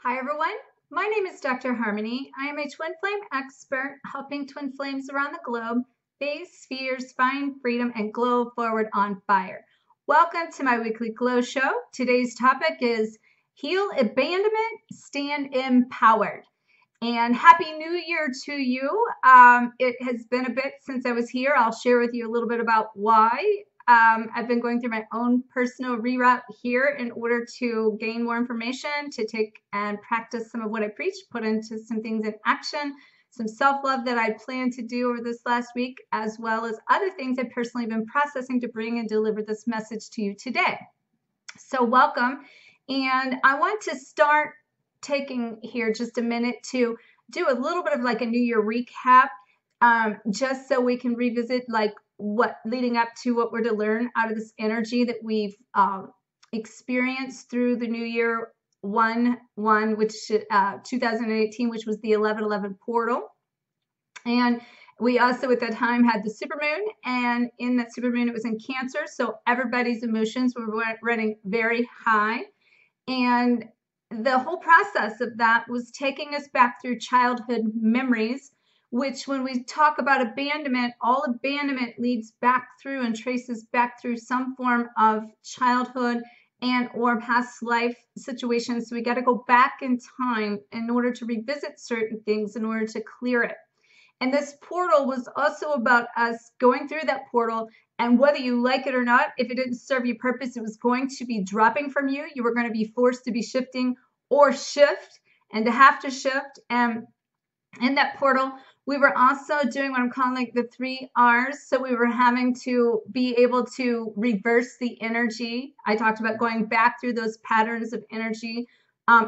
Hi everyone, my name is Dr. Harmony. I am a twin flame expert helping twin flames around the globe face spheres, find freedom, and glow forward on fire. Welcome to my weekly glow show. Today's topic is Heal Abandonment, Stand Empowered. And Happy New Year to you. It has been a bit since I was here. I'll share with you a little bit about why. I've been going through my own personal reroute here in order to gain more information, to take and practice some of what I preach, put into some things in action, some self-love that I plan to do over this last week, as well as other things I've personally been processing to bring and deliver this message to you today. So welcome. And I want to start taking here just a minute to do a little bit of like a New Year recap, just so we can revisit like what leading up to what we're to learn out of this energy that we've experienced through the New Year 1/1, which 2018, which was the 11/11 portal. And we also at that time had the supermoon, and in that supermoon it was in Cancer, so everybody's emotions were running very high. And the whole process of that was taking us back through childhood memories, which when we talk about abandonment, all abandonment leads back through and traces back through some form of childhood and or past life situations. So we got to go back in time in order to revisit certain things in order to clear it. And this portal was also about us going through that portal, and whether you like it or not, if it didn't serve your purpose, it was going to be dropping from you. You were going to be forced to be shifting or shift and to have to shift. And in that portal, we were also doing what I'm calling like the 3 R's. So we were having to be able to reverse the energy. I talked about going back through those patterns of energy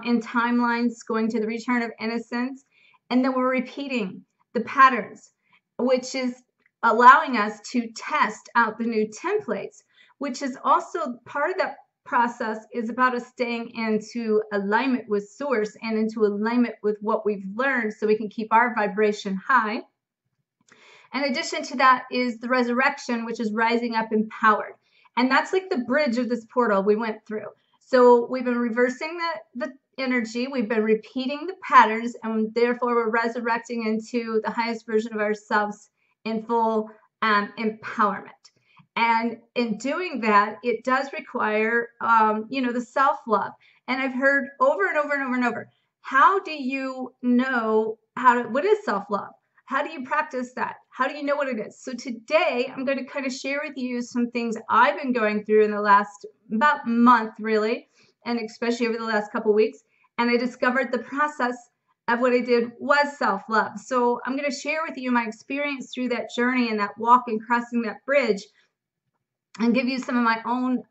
in timelines, going to the return of innocence. And then we're repeating the patterns, which is allowing us to test out the new templates, which is also part of that process is about us staying into alignment with source and into alignment with what we've learned so we can keep our vibration high. In addition to that is the resurrection, which is rising up empowered. And that's like the bridge of this portal we went through. So we've been reversing the energy, we've been repeating the patterns, and therefore we're resurrecting into the highest version of ourselves in full empowerment. And in doing that, it does require, the self-love. And I've heard over and over and over and over, how do you know what is self-love? How do you practice that? How do you know what it is? So today I'm going to kind of share with you some things I've been going through in the last about month, really, and especially over the last couple of weeks. And I discovered the process of what I did was self-love. So I'm going to share with you my experience through that journey and that walk and crossing that bridge, and give you some of my own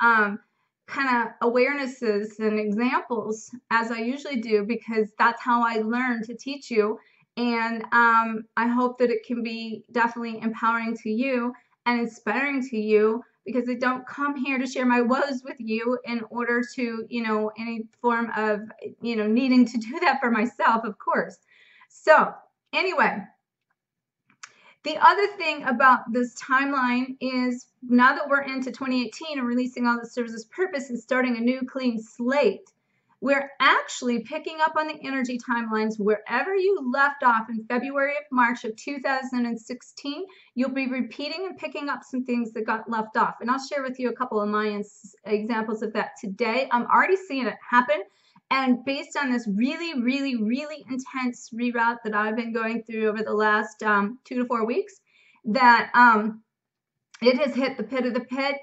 kind of awarenesses and examples, as I usually do, because that's how I learn to teach you. And I hope that it can be definitely empowering to you and inspiring to you, because I don't come here to share my woes with you in order to, any form of, needing to do that for myself, of course. So anyway, the other thing about this timeline is now that we're into 2018 and releasing all the services purpose and starting a new clean slate, we're actually picking up on the energy timelines wherever you left off in February of March of 2016. You'll be repeating and picking up some things that got left off. And I'll share with you a couple of my examples of that today. I'm already seeing it happen. And based on this really, really, really intense reroute that I've been going through over the last 2 to 4 weeks, that it has hit the pit of the pit.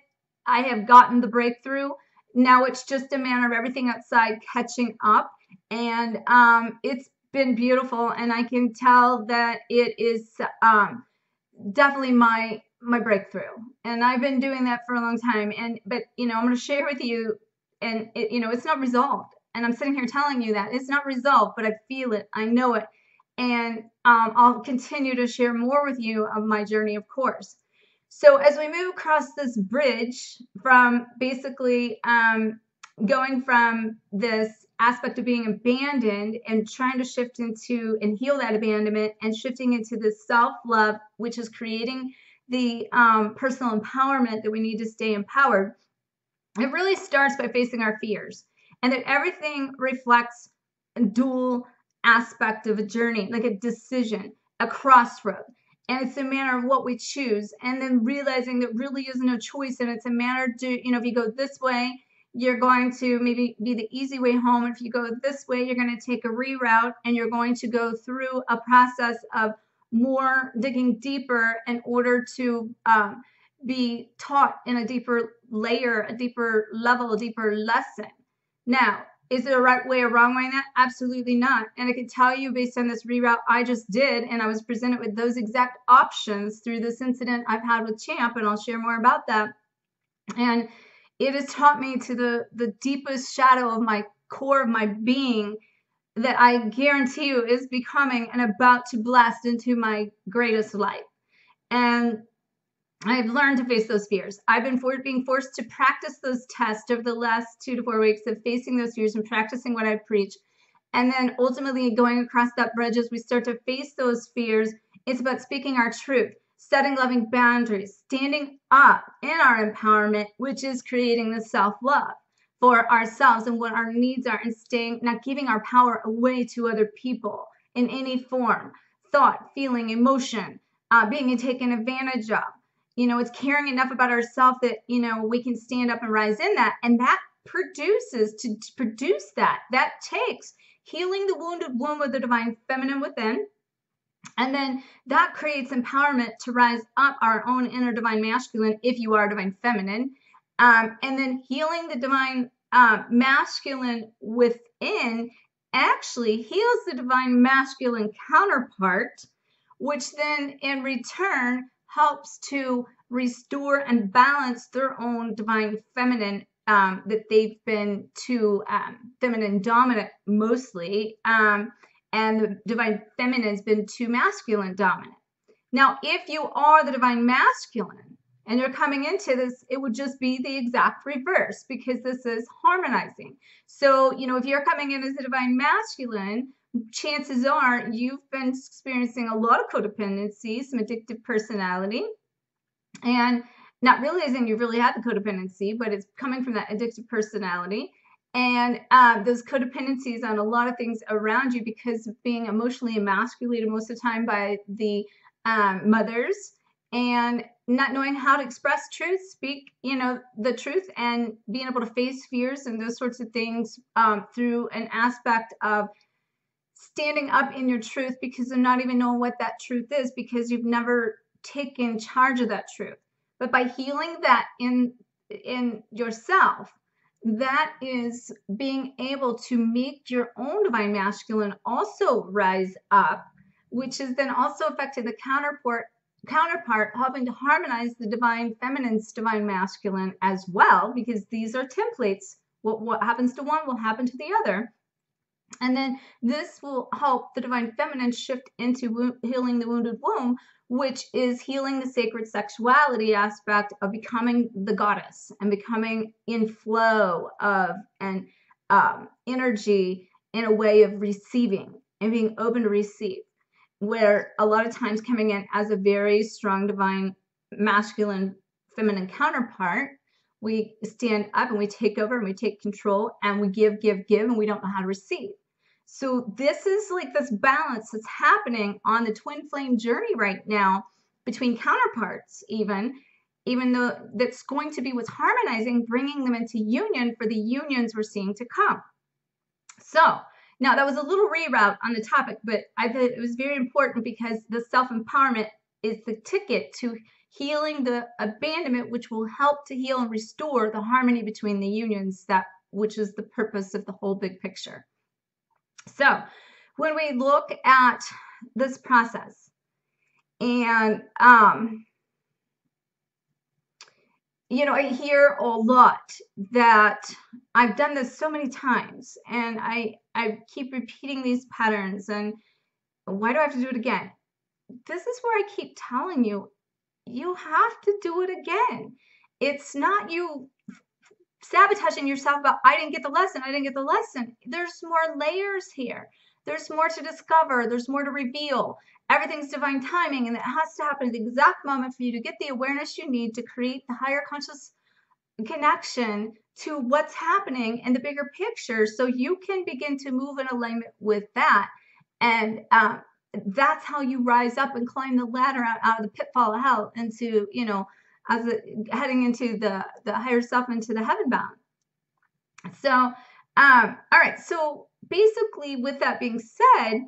I have gotten the breakthrough. Now it's just a matter of everything outside catching up. And it's been beautiful. And I can tell that it is definitely my breakthrough. And I've been doing that for a long time. But I'm going to share with you, and it's not resolved. And I'm sitting here telling you that it's not resolved, but I feel it. I know it. And I'll continue to share more with you of my journey, of course. So as we move across this bridge from basically going from this aspect of being abandoned and trying to shift into and heal that abandonment and shifting into this self-love, which is creating the personal empowerment that we need to stay empowered, it really starts by facing our fears. And that everything reflects dual aspect of a journey, like a decision, a crossroad. And it's a matter of what we choose. And then realizing that really is no choice. And it's a matter to, if you go this way, you're going to maybe be the easy way home. If you go this way, you're going to take a reroute, and you're going to go through a process of more digging deeper in order to be taught in a deeper layer, a deeper level, a deeper lesson. Now, is it a right way or wrong way in that? Absolutely not. And I can tell you based on this reroute I just did, and I was presented with those exact options through this incident I've had with Champ, and I'll share more about that. And it has taught me to the deepest shadow of my core of my being that I guarantee you is becoming and about to blast into my greatest light. And I've learned to face those fears. I've been being forced to practice those tests over the last 2 to 4 weeks of facing those fears and practicing what I preach. And then ultimately going across that bridge as we start to face those fears, it's about speaking our truth, setting loving boundaries, standing up in our empowerment, which is creating the self-love for ourselves and what our needs are, and not giving our power away to other people in any form, thought, feeling, emotion, being taken advantage of. It's caring enough about ourselves that, we can stand up and rise in that. And that to produce that takes healing the wounded womb of the divine feminine within. And then that creates empowerment to rise up our own inner divine masculine, if you are divine feminine. And then healing the divine masculine within actually heals the divine masculine counterpart, which then in return helps to restore and balance their own divine feminine, that they've been too feminine dominant mostly, and the divine feminine's been too masculine dominant. Now, if you are the divine masculine and you're coming into this, it would just be the exact reverse, because this is harmonizing. So, if you're coming in as a divine masculine, chances are you've been experiencing a lot of codependency, some addictive personality, and not realizing you've really had the codependency, but it's coming from that addictive personality. And those codependencies on a lot of things around you, because of being emotionally emasculated most of the time by the mothers, and not knowing how to express truth, speak, the truth, and being able to face fears and those sorts of things through an aspect of standing up in your truth, because you're not even knowing what that truth is, because you've never taken charge of that truth. But by healing that in yourself, that is being able to make your own divine masculine also rise up, which is then also affecting the counterpart, helping to harmonize the divine feminine's divine masculine as well, because these are templates. What happens to one will happen to the other. And then this will help the divine feminine shift into healing the wounded womb, which is healing the sacred sexuality aspect of becoming the goddess and becoming in flow of and energy in a way of receiving and being open to receive, where a lot of times coming in as a very strong divine masculine feminine counterpart, we stand up and we take over and we take control and we give, and we don't know how to receive. So this is like this balance that's happening on the twin flame journey right now between counterparts, even though that's going to be what's harmonizing, bringing them into union for the unions we're seeing to come. So now that was a little reroute on the topic, but I thought it was very important, because the self-empowerment is the ticket to healing the abandonment, which will help to heal and restore the harmony between the unions, which is the purpose of the whole big picture. So when we look at this process, and I hear a lot that I've done this so many times, and I keep repeating these patterns, and why do I have to do it again? This is where I keep telling you, you have to do it again. It's not you sabotaging yourself about, I didn't get the lesson. There's more layers here. There's more to discover. There's more to reveal. Everything's divine timing, and it has to happen at the exact moment for you to get the awareness you need to create the higher conscious connection to what's happening in the bigger picture, so you can begin to move in alignment with that. And that's how you rise up and climb the ladder out of the pitfall of hell into, heading into the higher self, into the heaven bound. So, all right. So basically, with that being said,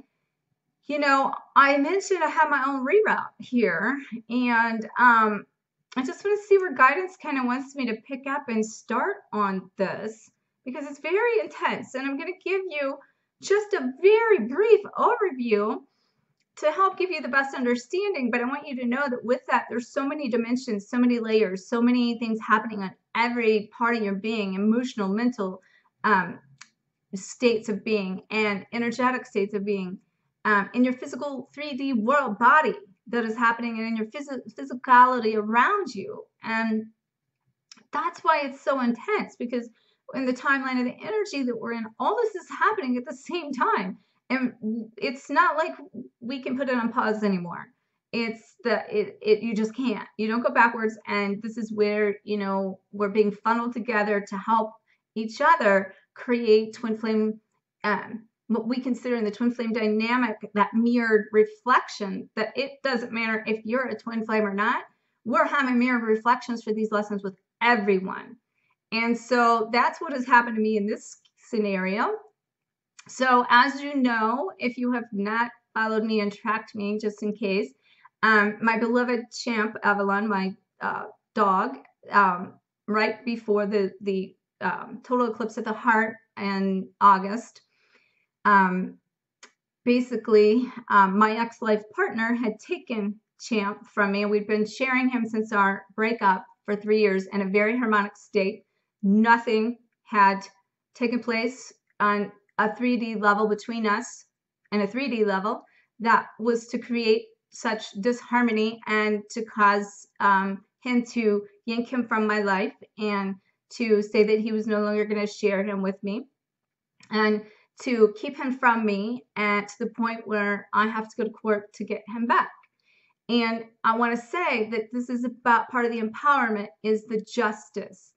I mentioned I have my own reroute here, and I just want to see where guidance kind of wants me to pick up and start on this, because it's very intense, and I'm going to give you just a very brief overview to help give you the best understanding. But I want you to know that with that, there's so many dimensions, so many layers, so many things happening on every part of your being, emotional, mental states of being, and energetic states of being, in your physical 3D world body that is happening, and in your physicality around you. And that's why it's so intense, because in the timeline of the energy that we're in, all this is happening at the same time. And it's not like we can put it on pause anymore. You just can't. You don't go backwards. And this is where, we're being funneled together to help each other create twin flame, what we consider in the twin flame dynamic, that mirrored reflection, that it doesn't matter if you're a twin flame or not. We're having mirrored reflections for these lessons with everyone. And so that's what has happened to me in this scenario. So as you know, if you have not followed me and tracked me, just in case, my beloved champ, Avalon, my dog, right before the total eclipse of the heart in August, basically, my ex-life partner had taken Champ from me. We'd been sharing him since our breakup for 3 years in a very harmonic state. Nothing had taken place on a 3D level between us, and a 3D level that was to create such disharmony and to cause him to yank him from my life, and to say that he was no longer going to share him with me, and to keep him from me, and to the point where I have to go to court to get him back. And I want to say that this is about part of the empowerment, is the justice.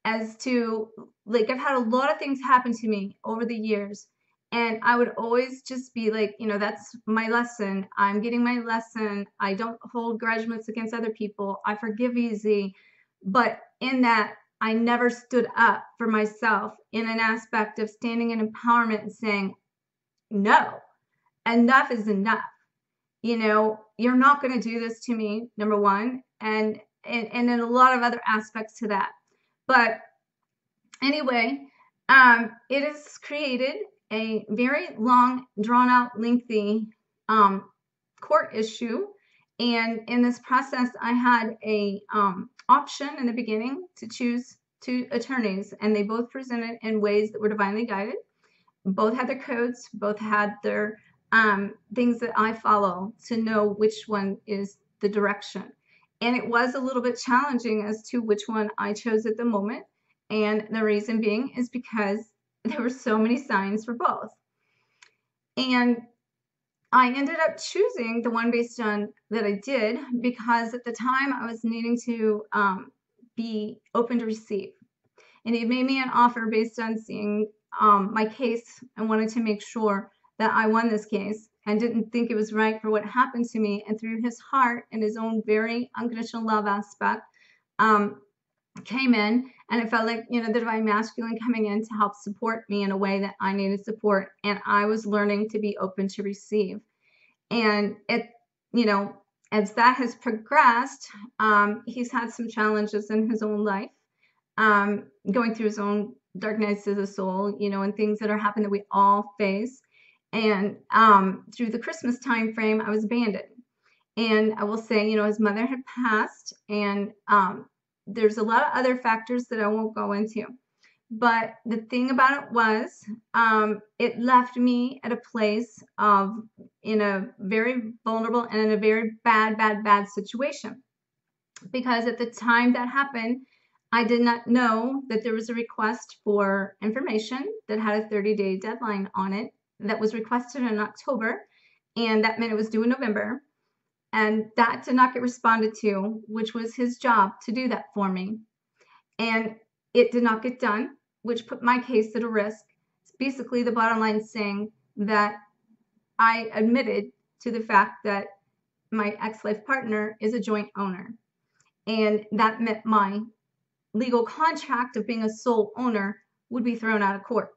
As to, like, I've had a lot of things happen to me over the years, and I would always just be like, that's my lesson. I'm getting my lesson. I don't hold grudges against other people. I forgive easy. But in that, I never stood up for myself in an aspect of standing in empowerment and saying, no, enough is enough. You're not going to do this to me, number one, and then a lot of other aspects to that. But anyway, it has created a very long, drawn-out, lengthy court issue. And in this process, I had a option in the beginning to choose 2 attorneys, and they both presented in ways that were divinely guided. Both had their codes, both had their things that I follow to know which one is the direction. And it was a little bit challenging as to which one I chose at the moment. And the reason being is because there were so many signs for both. And I ended up choosing the one based on that I did, because at the time I was needing to be open to receive. And he made me an offer based on seeing my case, and wanted to make sure that I won this case, and didn't think it was right for what happened to me. And through his heart and his own very unconditional love aspect, came in, and it felt like, the divine masculine coming in to help support me in a way that I needed support. And I was learning to be open to receive. And it, as that has progressed, he's had some challenges in his own life, going through his own dark nights of the soul, and things that are happening that we all face. And through the Christmas time frame, I was abandoned. And I will say, his mother had passed, and there's a lot of other factors that I won't go into. But the thing about it was, it left me at a place in a very vulnerable and in a very bad situation. Because at the time that happened, I did not know that there was a request for information that had a 30-day deadline on it that was requested in October, and that meant it was due in November. And that did not get responded to, which was his job to do that for me. and it did not get done, which put my case at a risk. It's basically the bottom line saying that I admitted to the fact that my ex-life partner is a joint owner, and that meant my legal contract of being a sole owner would be thrown out of court.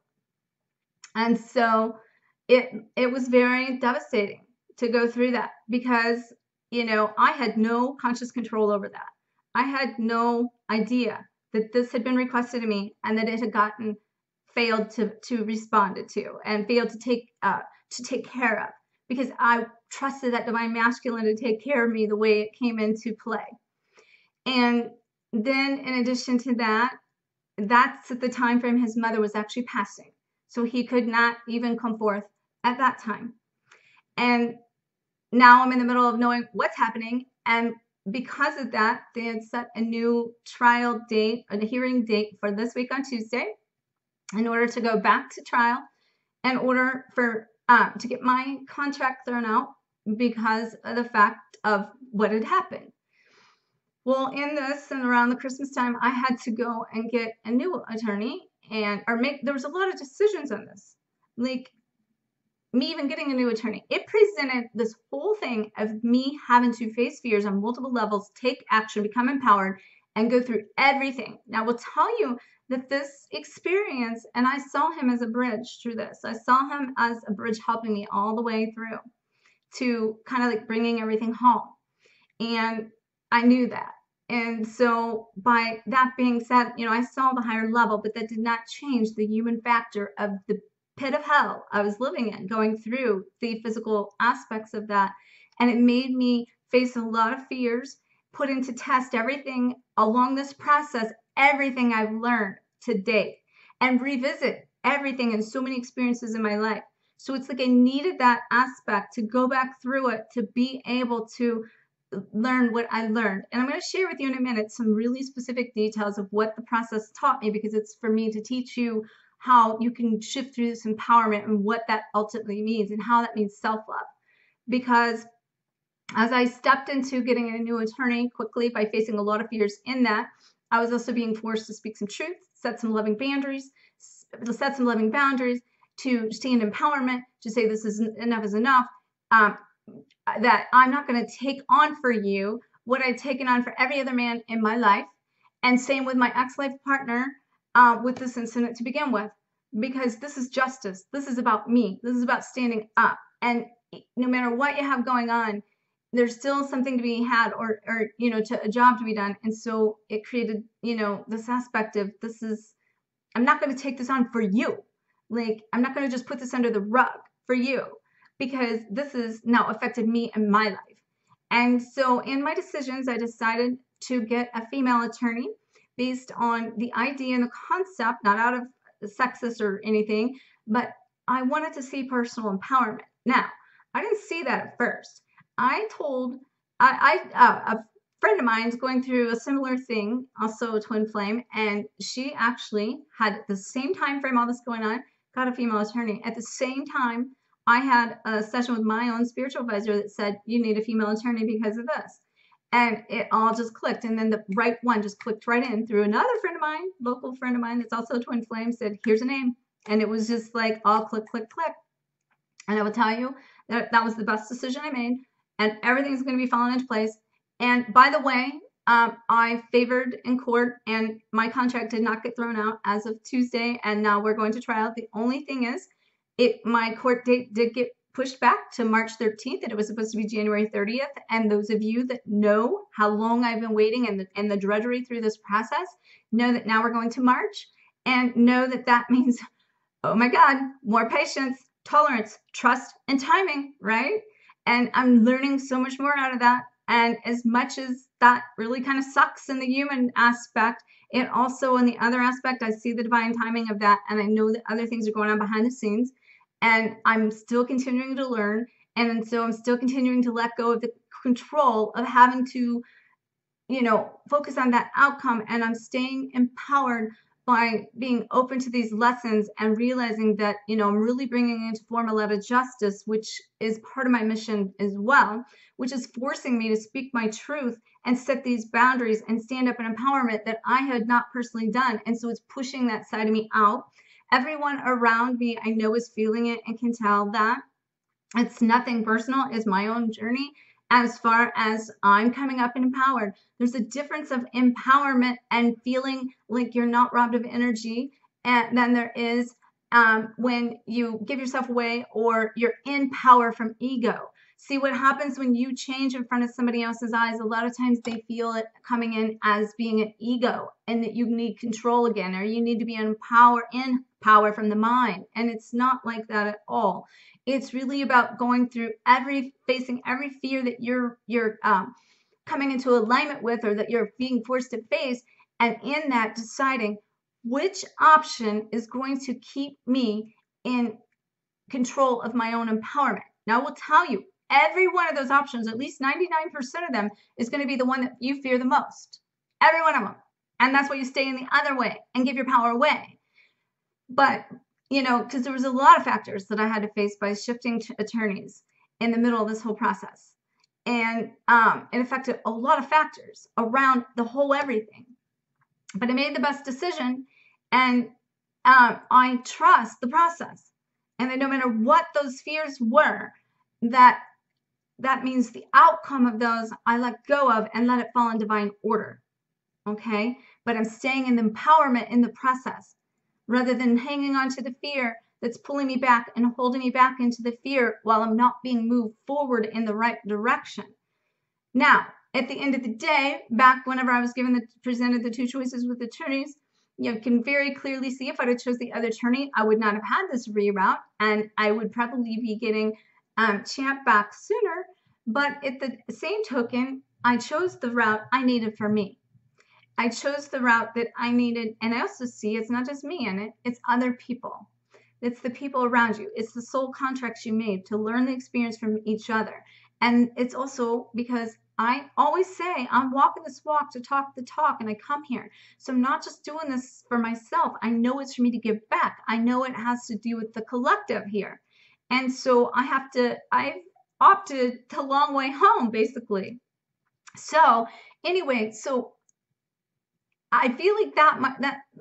And so it was very devastating to go through that, because I had no conscious control over that. I had no idea that this had been requested of me and that it had failed to respond to and failed to take care of, because I trusted that divine masculine to take care of me the way it came into play. And then in addition to that, that's at the time frame his mother was actually passing. So he could not even come forth at that time. And now I'm in the middle of knowing what's happening. And because of that, they had set a new trial date, a hearing date for this week on Tuesday, in order to go back to trial, in order for to get my contract thrown out because of the fact of what had happened. Well, in this and around the Christmas time, I had to go and get a new attorney there was a lot of decisions on this. Like me even getting a new attorney, it presented this whole thing of me having to face fears on multiple levels, take action, become empowered, and go through everything. Now, I will tell you that this experience, and I saw him as a bridge through this. I saw him as a bridge helping me all the way through to kind of like bringing everything home. And I knew that. And so by that being said, I saw the higher level, but that did not change the human factor of the pit of hell I was living in, going through the physical aspects of that. And it made me face a lot of fears, put into test everything along this process, everything I've learned to date, and revisit everything and so many experiences in my life. So it's like I needed that aspect to go back through it, to be able to learn what I learned. And I'm going to share with you in a minute some really specific details of what the process taught me, because it's for me to teach you how you can shift through this empowerment and what that ultimately means and how that means self-love. Because as I stepped into getting a new attorney quickly by facing a lot of fears in that, I was also being forced to speak some truth, set some loving boundaries, to stand empowerment, to say this is enough is enough. That I'm not going to take on for you what I'd taken on for every other man in my life. And same with my ex-life partner with this incident to begin with, because this is justice. This is about me. This is about standing up. And no matter what you have going on, there's still something to be had or a job to be done. And so it created, this aspect of I'm not going to take this on for you. Like, I'm not going to just put this under the rug for you, because this has now affected me and my life. And so in my decisions, I decided to get a female attorney based on the idea and the concept, not out of sexist or anything, but I wanted to see personal empowerment. Now, I didn't see that at first. I told a friend of mine's going through a similar thing, also a twin flame, and she actually had the same time frame all this going on, got a female attorney. At the same time, I had a session with my own spiritual advisor that said, you need a female attorney because of this. And it all just clicked. And then the right one just clicked right in through another friend of mine, local friend of mine that's also a twin flame, said, here's a name. And it was just like all click, click, click. And I will tell you that was the best decision I made. And everything's going to be falling into place. And by the way, I favored in court, and my contract did not get thrown out as of Tuesday. And now we're going to trial. The only thing is, my court date did get pushed back to March 13th, and it was supposed to be January 30th. And those of you that know how long I've been waiting and the drudgery through this process know that now we're going to March, and know that that means, oh my God, more patience, tolerance, trust, and timing, right? And I'm learning so much more out of that. And as much as that really kind of sucks in the human aspect, it also in the other aspect, I see the divine timing of that. And I know that other things are going on behind the scenes. And I'm still continuing to learn. And so I'm still continuing to let go of the control of having to, focus on that outcome. And I'm staying empowered by being open to these lessons and realizing that, I'm really bringing into form a lot of justice, which is part of my mission as well, which is forcing me to speak my truth and set these boundaries and stand up in empowerment that I had not personally done. And so it's pushing that side of me out. Everyone around me I know is feeling it and can tell that. It's nothing personal. It's my own journey. As far as I'm coming up and empowered, there's a difference of empowerment and feeling like you're not robbed of energy, and then there is when you give yourself away or you're in power from ego. See what happens when you change in front of somebody else's eyes. A lot of times they feel it coming in as being an ego and that you need control again, or you need to be in power from the mind. And it's not like that at all. It's really about going through facing every fear that you're coming into alignment with, or that you're being forced to face, and in that deciding which option is going to keep me in control of my own empowerment. Now, I will tell you, every one of those options, at least 99% of them, is going to be the one that you fear the most. Every one of them. And that's why you stay in the other way and give your power away. But because there was a lot of factors that I had to face by shifting attorneys in the middle of this whole process. And it affected a lot of factors around the whole everything. But I made the best decision, and I trust the process. And then no matter what those fears were, that means the outcome of those I let go of and let it fall in divine order. Okay? But I'm staying in the empowerment in the process, rather than hanging on to the fear that's pulling me back and holding me back into the fear while I'm not being moved forward in the right direction. Now, at the end of the day, back whenever I was presented the two choices with attorneys, you can very clearly see if I'd have chose the other attorney, I would not have had this reroute, and I would probably be getting Champ back sooner. But at the same token, I chose the route I needed for me. I chose the route that I needed, and I also see it's not just me in it, it's other people. It's the people around you. It's the soul contracts you made to learn the experience from each other. And it's also because I always say I'm walking this walk to talk the talk, and I come here. So I'm not just doing this for myself. I know it's for me to give back. I know it has to do with the collective here. And so I've opted the long way home, basically. So anyway, I feel like that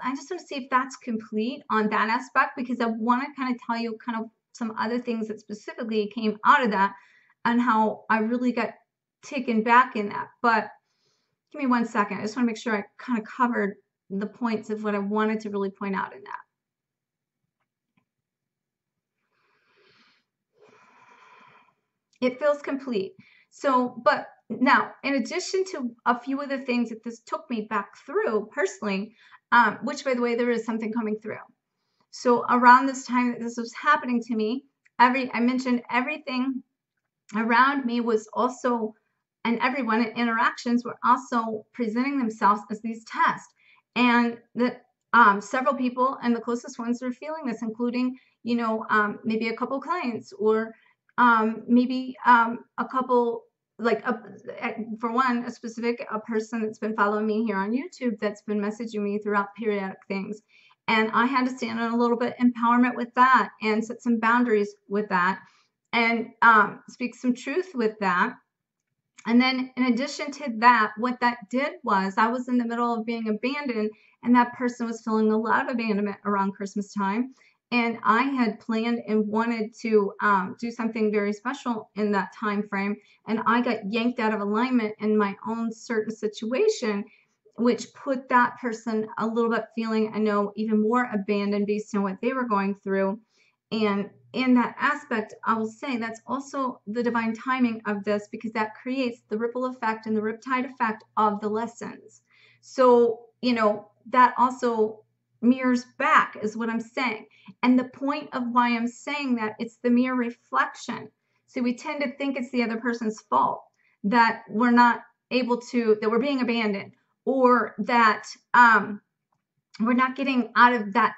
I just want to see if that's complete on that aspect, because I want to kind of tell you kind of some other things that specifically came out of that and how I really got taken back in that. But give me 1 second. I just want to make sure I kind of covered the points of what I wanted to really point out in that. It feels complete. So, but now, in addition to a few of the things that this took me back through personally, which, by the way, there is something coming through. So around this time that this was happening to me, I mentioned everything around me was also, and everyone in interactions were also presenting themselves as these tests. And that several people, and the closest ones, are feeling this, including, maybe a couple clients, or maybe a couple, for one, a person that's been following me here on YouTube that's been messaging me throughout periodic things. And I had to stand on a little bit empowerment with that and set some boundaries with that and speak some truth with that. And then in addition to that, what that did was I was in the middle of being abandoned, and that person was feeling a lot of abandonment around Christmas time. And I had planned and wanted to do something very special in that time frame. And I got yanked out of alignment in my own certain situation, which put that person a little bit feeling, I know, even more abandoned based on what they were going through. And in that aspect, I will say that's also the divine timing of this, because that creates the ripple effect and the riptide effect of the lessons. So, that also mirrors back is what I'm saying. And the point of why I'm saying that, it's the mere reflection. So we tend to think it's the other person's fault that we're not able to, that we're being abandoned, or that we're not getting out of that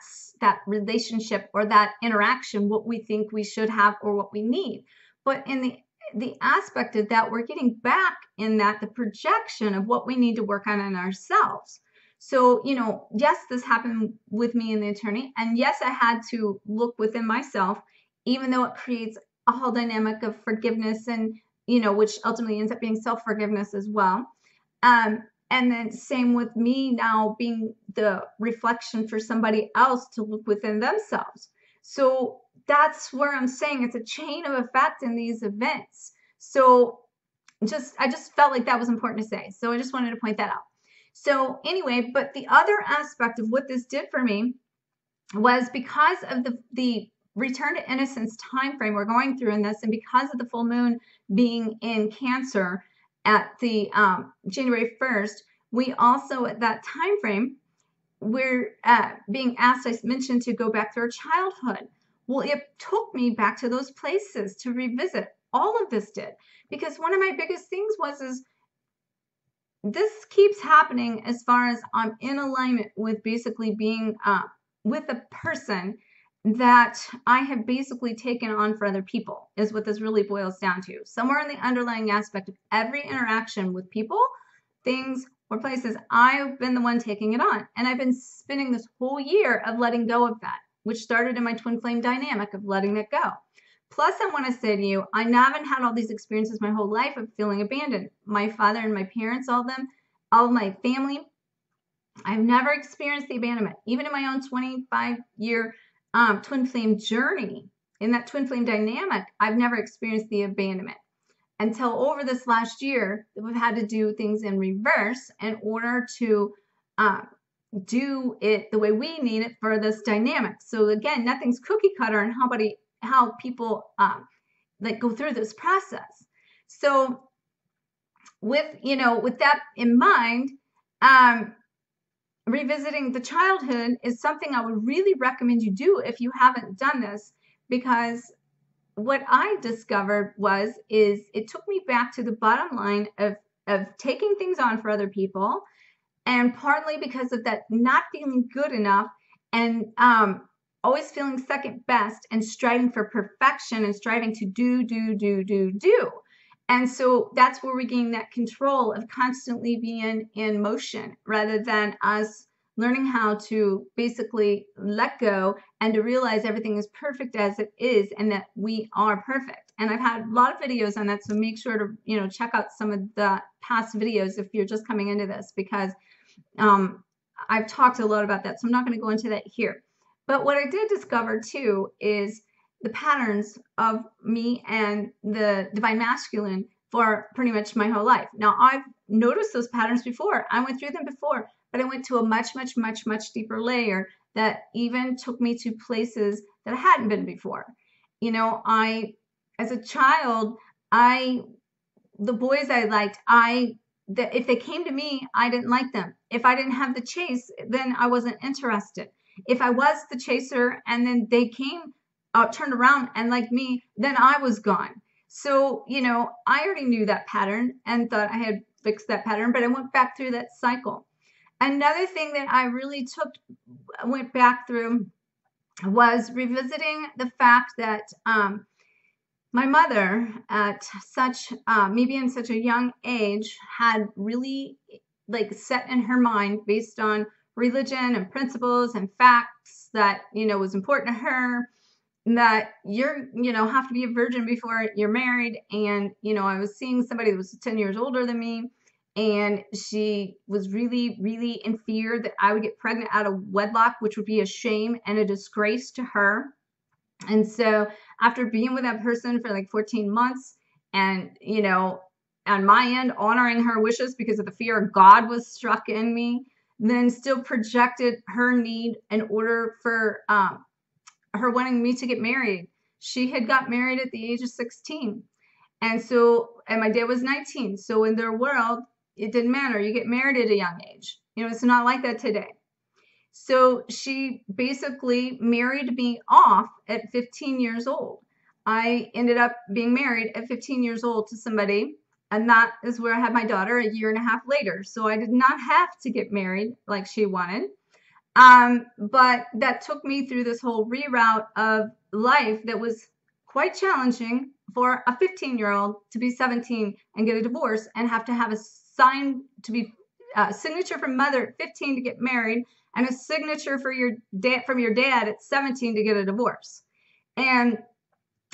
relationship or that interaction what we think we should have or what we need. But in the aspect of that, we're getting back in that, the projection of what we need to work on in ourselves. So, yes, this happened with me and the attorney. And yes, I had to look within myself, even though it creates a whole dynamic of forgiveness and, which ultimately ends up being self-forgiveness as well. And then same with me now being the reflection for somebody else to look within themselves. So that's where I'm saying it's a chain of effect in these events. So I just felt like that was important to say. So I just wanted to point that out. So anyway, but the other aspect of what this did for me was because of the return to innocence time frame we're going through in this, and because of the full moon being in Cancer at the January 1st, we also at that time frame we're being asked, I mentioned, to go back to our childhood. Well, it took me back to those places to revisit. All of this did, because one of my biggest things is this keeps happening as far as I'm in alignment with basically being with a person that I have basically taken on for other people, is what this really boils down to. Somewhere in the underlying aspect of every interaction with people, things, or places, I've been the one taking it on. And I've been spending this whole year of letting go of that, which started in my twin flame dynamic of letting it go. Plus, I want to say to you, I haven't had all these experiences my whole life of feeling abandoned. My father and my parents, all of my family, I've never experienced the abandonment. Even in my own 25-year twin flame journey, in that twin flame dynamic, I've never experienced the abandonment until over this last year that we've had to do things in reverse in order to do it the way we need it for this dynamic. So again, nothing's cookie cutter in how people like go through this process. So with that in mind, revisiting the childhood is something I would really recommend you do if you haven't done this, because what I discovered is it took me back to the bottom line of taking things on for other people, and partly because of that not feeling good enough and always feeling second best and striving for perfection and striving to do. And so that's where we gain that control of constantly being in motion rather than us learning how to basically let go and to realize everything is perfect as it is and that we are perfect. And I've had a lot of videos on that, so make sure to check out some of the past videos if you're just coming into this, because I've talked a lot about that, so I'm not going to go into that here. But what I did discover too is the patterns of me and the divine masculine for pretty much my whole life. Now, I've noticed those patterns before. I went through them before, but I went to a much deeper layer that even took me to places that I hadn't been before. As a child, the boys I liked, if they came to me, I didn't like them. If I didn't have the chase, then I wasn't interested. If I was the chaser and then they came, turned around and liked me, then I was gone. So, I already knew that pattern and thought I had fixed that pattern, but I went back through that cycle. Another thing that I really went back through was revisiting the fact that my mother, at maybe in such a young age, had really set in her mind based on religion and principles and facts that was important to her, that you're have to be a virgin before you're married. And I was seeing somebody that was 10 years older than me, and she was really in fear that I would get pregnant out of wedlock, which would be a shame and a disgrace to her. And so after being with that person for 14 months and on my end honoring her wishes because of the fear of God was struck in me, then still projected her need in order for her wanting me to get married. She had got married at the age of 16. And my dad was 19. So in their world, it didn't matter. You get married at a young age. It's not like that today. So she basically married me off at 15 years old. I ended up being married at 15 years old to somebody, and that is where I had my daughter a year and a half later. So I did not have to get married like she wanted. But that took me through this whole reroute of life that was quite challenging for a 15-year-old to be 17 and get a divorce and have to have a signature from mother at 15 to get married and a signature for from your dad at 17 to get a divorce. And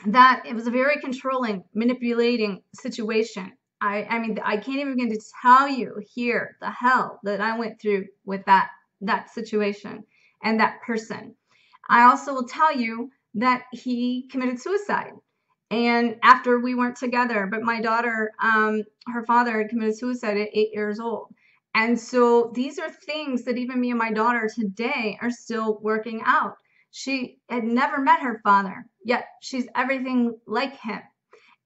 that it was a very controlling, manipulating situation. I mean, I can't even begin to tell you here the hell that I went through with that situation and that person. I also will tell you that he committed suicide. And after we weren't together, but my daughter, her father had committed suicide at 8 years old. And so these are things that even me and my daughter today are still working out. She had never met her father, yet she's everything like him.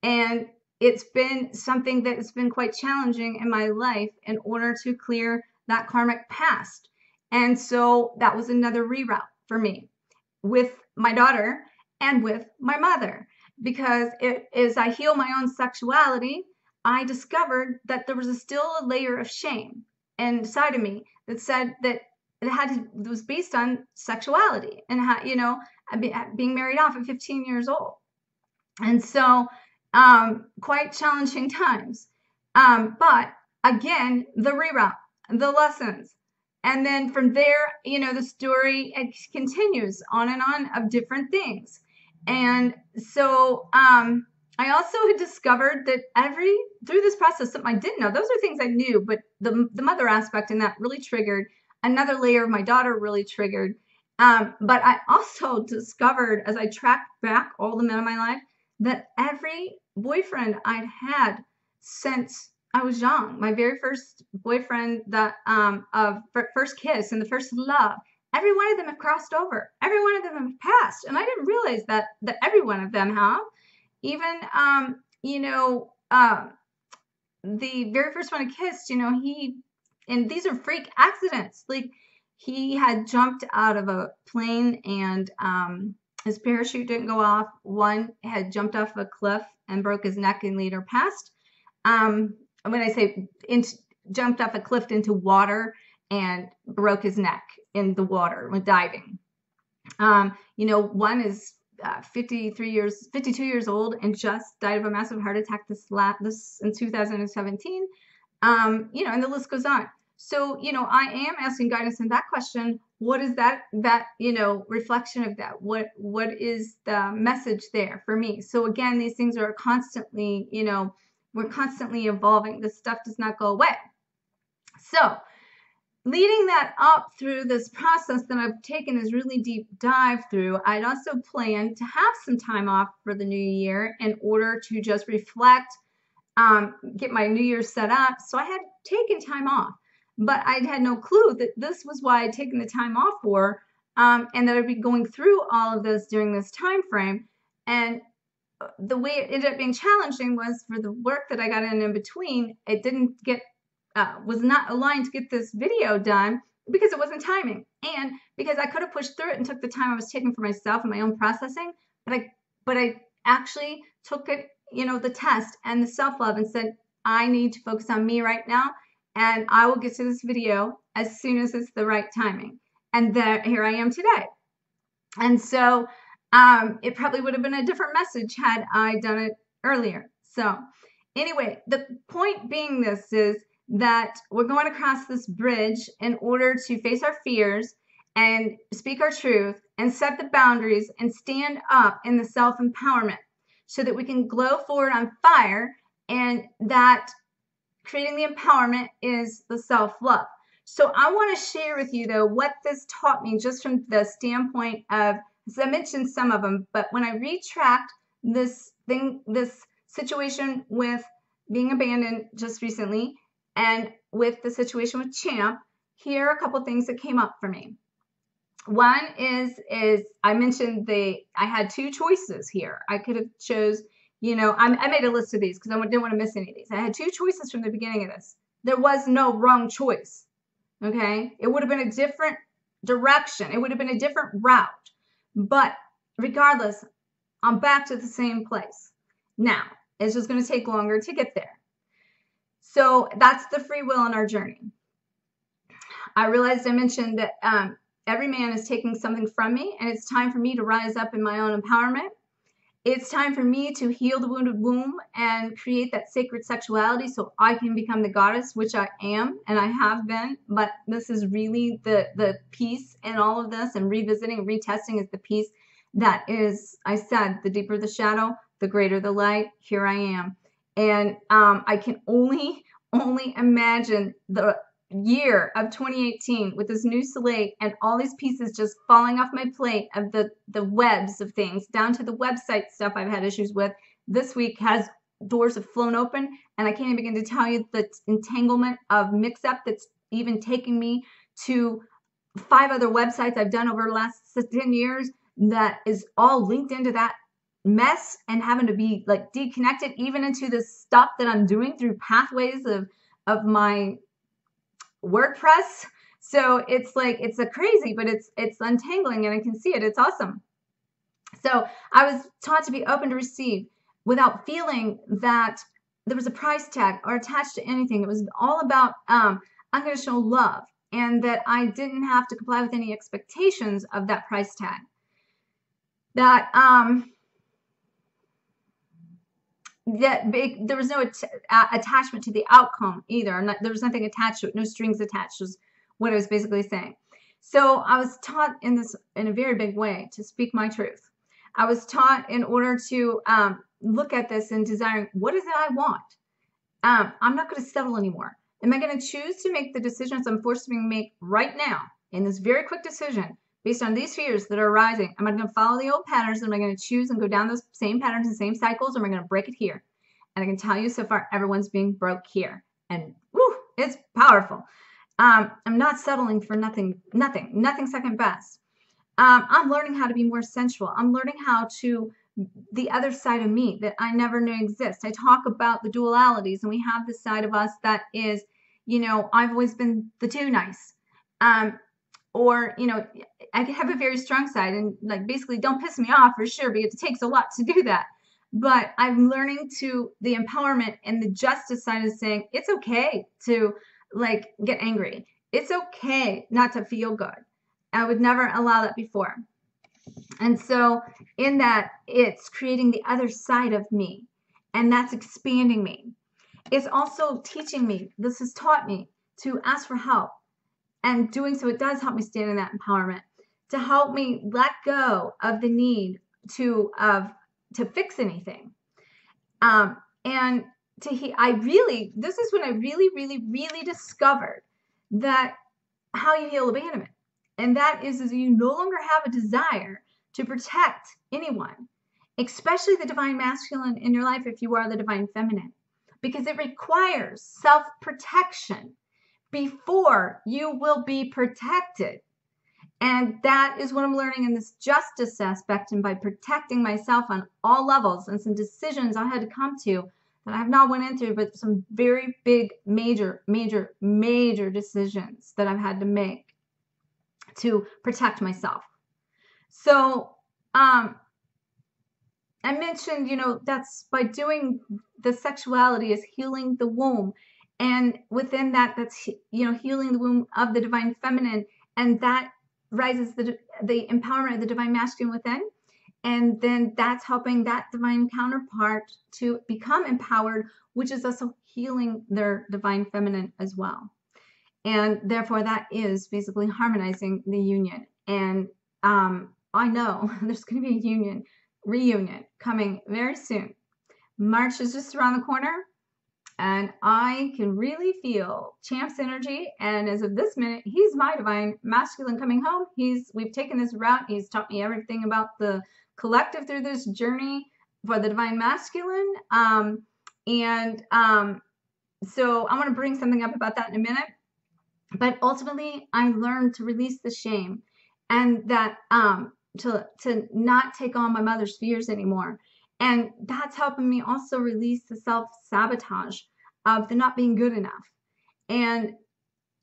And it's been something that has been quite challenging in my life in order to clear that karmic past. And so that was another reroute for me with my daughter and with my mother. Because as I heal my own sexuality, I discovered that there was still a layer of shame inside of me that said that it was based on sexuality and how, being married off at 15 years old. And so quite challenging times. But again, the reroute, the lessons. And then from there, the story it continues on and on of different things. And so I also had discovered that through this process, something I didn't know, those are things I knew, but the mother aspect in that really triggered. Another layer of my daughter really triggered. But I also discovered as I tracked back all the men in my life, that every boyfriend I'd had since I was young, my very first boyfriend, first kiss and the first love, every one of them have crossed over. Every one of them have passed. And I didn't realize that every one of them have. Even, the very first one I kissed, and these are freak accidents. Like he had jumped out of a plane and, his parachute didn't go off. One had jumped off a cliff and broke his neck and later passed. When I say jumped off a cliff into water and broke his neck in the water when diving. One is 52 years old and just died of a massive heart attack this in 2017. And the list goes on. So, I am asking guidance in that question. What is that reflection of that? What is the message there for me? So again, these things are constantly, we're constantly evolving. This stuff does not go away. So leading that up through this process that I've taken this really deep dive through, I'd also planned to have some time off for the new year in order to just reflect, get my new year set up. So I had taken time off. But I had no clue that this was why I'd taken the time off for, and that I'd be going through all of this during this time frame. And the way it ended up being challenging was for the work that I got in between, it didn't was not aligned to get this video done because it wasn't timing. And because I could have pushed through it and took the time I was taking for myself and my own processing, but I actually took it, the test and the self-love and said, I need to focus on me right now. And I will get to this video as soon as it's the right timing. And here I am today. And so it probably would have been a different message had I done it earlier. So anyway, the point being this is that we're going across this bridge in order to face our fears and speak our truth and set the boundaries and stand up in the self-empowerment so that we can glow forward on fire, and that creating the empowerment is the self-love. So I want to share with you, though, what this taught me just from the standpoint of, as I mentioned some of them, but when I retracked this situation with being abandoned just recently and with the situation with Champ, here are a couple things that came up for me. One is I mentioned I had two choices here. I could have chose, I made a list of these because I didn't want to miss any of these. I had two choices from the beginning of this. There was no wrong choice. Okay. It would have been a different direction. It would have been a different route. But regardless, I'm back to the same place. Now, it's just going to take longer to get there. So that's the free will in our journey. I realized I mentioned that every man is taking something from me, and it's time for me to rise up in my own empowerment. It's time for me to heal the wounded womb and create that sacred sexuality so I can become the goddess, which I am and I have been. But this is really the piece in all of this, and revisiting and retesting is the piece that is, I said, the deeper the shadow, the greater the light. Here I am. And I can only imagine the year of 2018 with this new slate and all these pieces just falling off my plate of the webs of things, down to the website stuff I've had issues with. This week has doors have flown open, and I can't even begin to tell you the entanglement of mix-up that's even taking me to 5 other websites I've done over the last 10 years that is all linked into that mess, and having to be like deconnected even into the stuff that I'm doing through pathways of my WordPress. So it's like, it's a crazy, but it's untangling, and I can see it. It's awesome. So I was taught to be open to receive without feeling that there was a price tag or attached to anything. It was all about unconditional love, and that I didn't have to comply with any expectations of that price tag. That there was no attachment to the outcome either. There was nothing attached to it, no strings attached, was what I was basically saying. So I was taught in a very big way to speak my truth. I was taught in order to look at this and desiring, what is it I want? I'm not going to settle anymore. Am I going to choose to make the decisions I'm forced to make right now in this very quick decision based on these fears that are arising? Am I going to follow the old patterns? Am I going to choose and go down those same patterns and same cycles? Or am I going to break it here? And I can tell you so far, everyone's being broke here. And woo, it's powerful. I'm not settling for nothing second best. I'm learning how to be more sensual. I'm learning how to the other side of me that I never knew exist. I talk about the dualities, and we have this side of us that is, I've always been the too nice. Or, I have a very strong side, and like basically don't piss me off for sure, because it takes a lot to do that. But I'm learning to the empowerment and the justice side of saying it's okay to like get angry. It's okay not to feel good. I would never allow that before. And so in that, it's creating the other side of me, and that's expanding me. It's also teaching me, this has taught me to ask for help, and doing so, it does help me stand in that empowerment, to help me let go of the need to fix anything. And this is when I really discovered that how you heal abandonment. And that is you no longer have a desire to protect anyone, especially the divine masculine in your life if you are the divine feminine, because it requires self-protection before you will be protected. And that is what I'm learning in this justice aspect, and by protecting myself on all levels, and some decisions I had to come to that I have not went into, but some very big, major decisions that I've had to make to protect myself. So I mentioned, that's by doing the sexuality is healing the womb. And within that, that's, healing the womb of the divine feminine. And that rises the empowerment of the divine masculine within. And then that's helping that divine counterpart to become empowered, which is also healing their divine feminine as well. And therefore, that is basically harmonizing the union. And I know there's going to be a reunion coming very soon. March is just around the corner, and I can really feel Champ's energy. And as of this minute, he's my divine masculine coming home. We've taken this route. He's taught me everything about the collective through this journey for the divine masculine. So I'm going to bring something up about that in a minute. But ultimately, I learned to release the shame, and that to not take on my mother's fears anymore. And that's helping me also release the self-sabotage of the not being good enough. And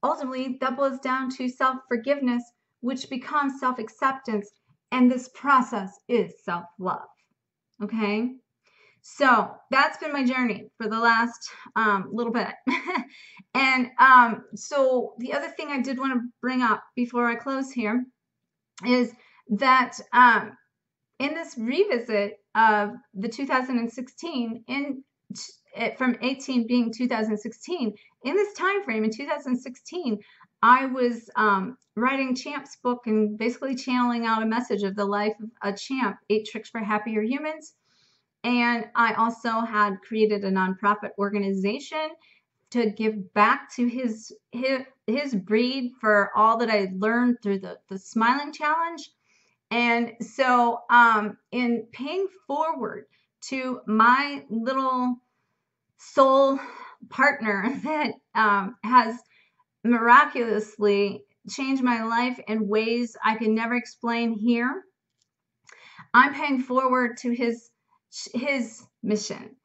ultimately, that boils down to self-forgiveness, which becomes self-acceptance. And this process is self-love. Okay? So that's been my journey for the last little bit. And so the other thing I did want to bring up before I close here is that in this revisit of the 2016, from 18 being 2016, in this time frame in 2016, I was writing Champ's book and basically channeling out a message of the life of a champ, 8 Tricks for Happier Humans. And I also had created a nonprofit organization to give back to his breed for all that I learned through the Smiling Challenge. And so in paying forward to my little soul partner that has miraculously changed my life in ways I can never explain here, I'm paying forward to his mission.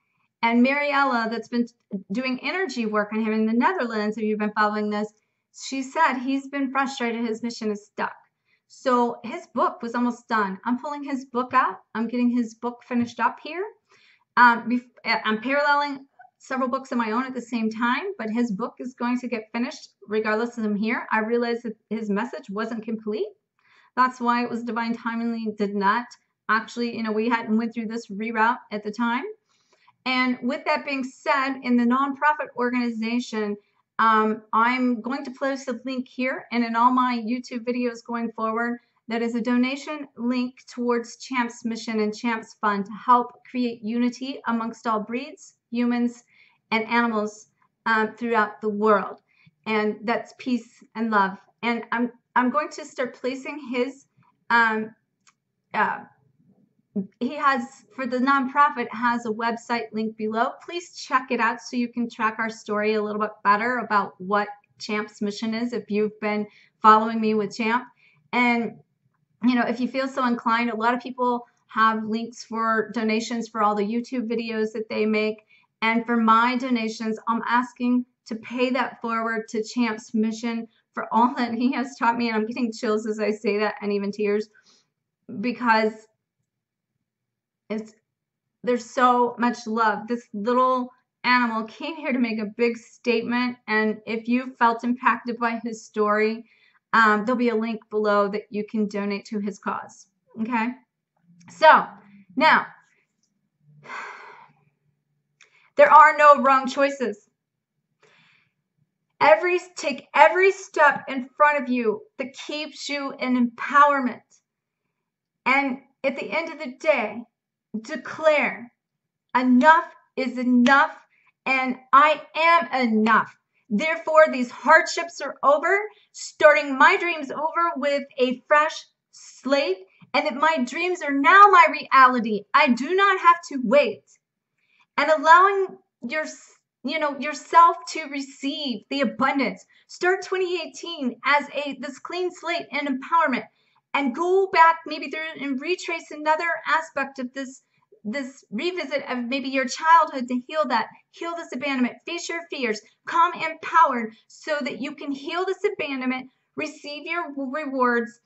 And Mariella, that's been doing energy work on him in the Netherlands, if you've been following this, she said he's been frustrated, his mission is stuck. So his book was almost done. I'm pulling his book out. I'm getting his book finished up here. I'm paralleling several books of my own at the same time, but his book is going to get finished regardless of him here. I realized that his message wasn't complete. That's why it was divine timingly did not actually, we hadn't went through this reroute at the time. And with that being said, in the nonprofit organization, I'm going to place a link here and in all my YouTube videos going forward that is a donation link towards Champ's mission and Champ's fund to help create unity amongst all breeds, humans, and animals throughout the world. And that's peace and love. And I'm going to start placing his he has, for the nonprofit, has a website link below. Please check it out so you can track our story a little bit better about what Champ's mission is if you've been following me with Champ. And, if you feel so inclined, a lot of people have links for donations for all the YouTube videos that they make. And for my donations, I'm asking to pay that forward to Champ's mission for all that he has taught me. And I'm getting chills as I say that and even tears because there's so much love. This little animal came here to make a big statement, and if you felt impacted by his story, there'll be a link below that you can donate to his cause. Okay, so now there are no wrong choices. Take every step in front of you that keeps you in empowerment, and at the end of the day, declare enough is enough and I am enough. Therefore, these hardships are over, starting my dreams over with a fresh slate, and that my dreams are now my reality. I do not have to wait. And allowing yourself to receive the abundance. Start 2018 as this clean slate and empowerment. And go back maybe through and retrace another aspect of this revisit of maybe your childhood to heal this abandonment, face your fears, come empowered so that you can heal this abandonment, receive your rewards,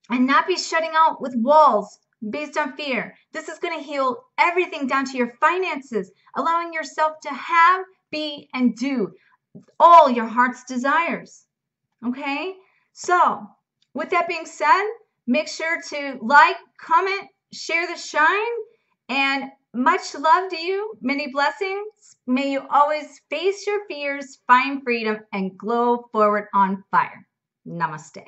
and not be shutting out with walls based on fear. This is going to heal everything down to your finances, allowing yourself to have, be, and do all your heart's desires. Okay? So, with that being said, make sure to like, comment, share the shine, and much love to you. Many blessings. May you always face your fears, find freedom, and glow forward on fire. Namaste.